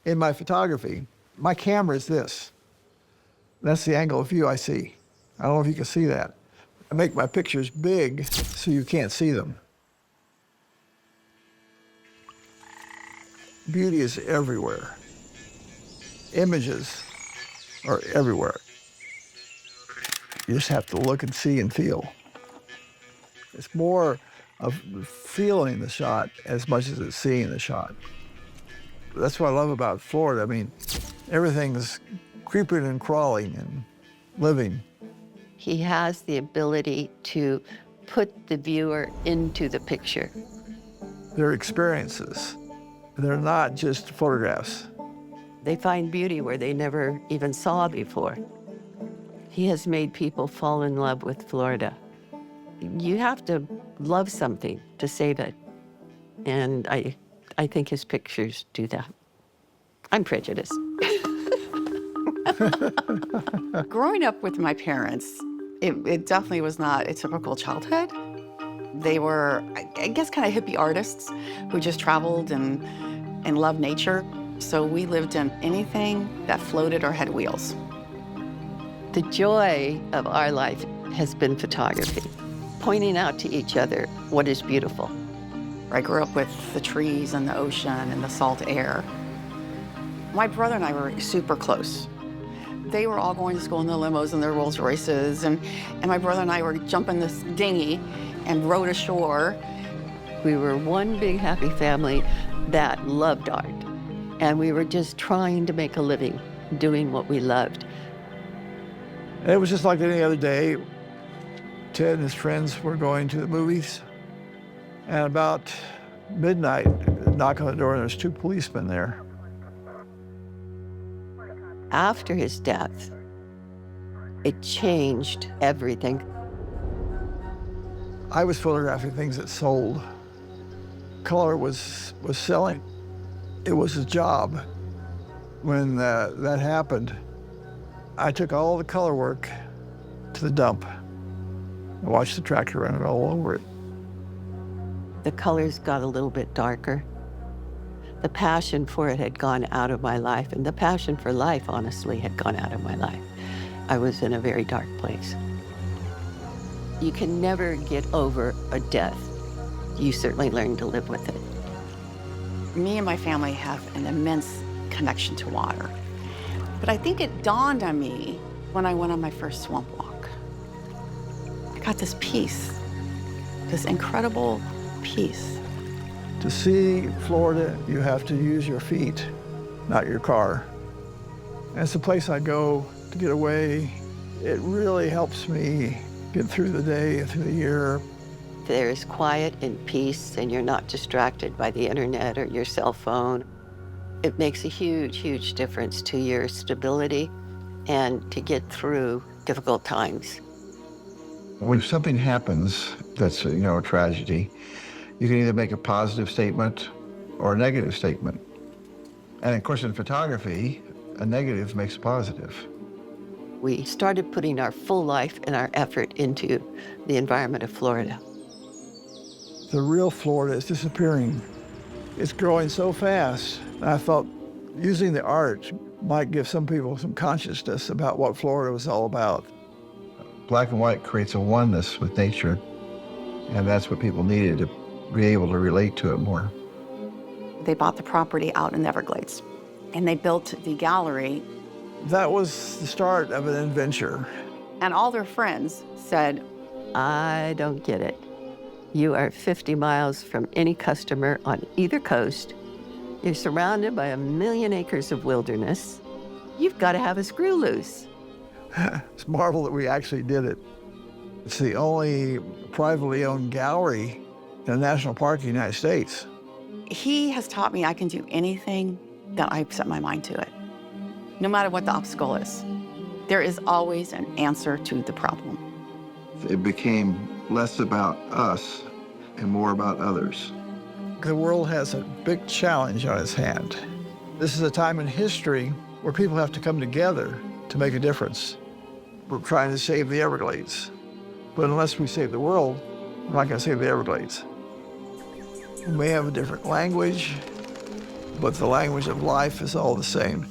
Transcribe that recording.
In my photography, my camera is this. That's the angle of view I see. I don't know if you can see that. I make my pictures big so you can't see them. Beauty is everywhere. Images are everywhere. You just have to look and see and feel. It's more of feeling the shot as much as it's seeing the shot. That's what I love about Florida. I mean, everything's creeping and crawling and living. He has the ability to put the viewer into the picture. They're experiences. They're not just photographs. They find beauty where they never even saw before. He has made people fall in love with Florida. You have to love something to save it. And I think his pictures do that. I'm prejudiced. Growing up with my parents, it definitely was not a typical childhood. They were, I guess, kind of hippie artists who just traveled and loved nature. So we lived in anything that floated or had wheels. The joy of our life has been photography, pointing out to each other what is beautiful. I grew up with the trees and the ocean and the salt air. My brother and I were super close. They were all going to school in their limos and their Rolls Royces, and my brother and I were jumping this dinghy and rowed ashore. We were one big happy family that loved art, and we were just trying to make a living doing what we loved. It was just like any other day. Ted and his friends were going to the movies, and about midnight, knock on the door, and there's two policemen there. After his death, it changed everything. I was photographing things that sold. Color was selling. It was a job. When that happened, I took all the color work to the dump. I watched the tractor run it all over it. The colors got a little bit darker. The passion for it had gone out of my life, and the passion for life, honestly, had gone out of my life. I was in a very dark place. You can never get over a death. You certainly learn to live with it. Me and my family have an immense connection to water. But I think it dawned on me when I went on my first swamp walk. I got this peace, this incredible peace. To see Florida, you have to use your feet, not your car. And it's a place I go to get away. It really helps me get through the day and through the year. There is quiet and peace, and you're not distracted by the internet or your cell phone. It makes a huge, huge difference to your stability and to get through difficult times. When something happens that's, a tragedy, you can either make a positive statement or a negative statement. And of course, in photography, a negative makes a positive. We started putting our full life and our effort into the environment of Florida. The real Florida is disappearing. It's growing so fast. And I thought using the art might give some people some consciousness about what Florida was all about. Black and white creates a oneness with nature, and that's what people needed to be able to relate to it more. They bought the property out in the Everglades, and they built the gallery. That was the start of an adventure. And all their friends said, I don't get it. You are 50 miles from any customer on either coast. You're surrounded by 1,000,000 acres of wilderness. You've got to have a screw loose. It's a marvel that we actually did it. It's the only privately owned gallery in a national park in the United States. he has taught me I can do anything that I set my mind to it, no matter what the obstacle is. There is always an answer to the problem. It became less about us and more about others. The world has a big challenge on its hand. This is a time in history where people have to come together to make a difference. We're trying to save the Everglades, but unless we save the world, we're not going to save the Everglades. We may have a different language, but the language of life is all the same.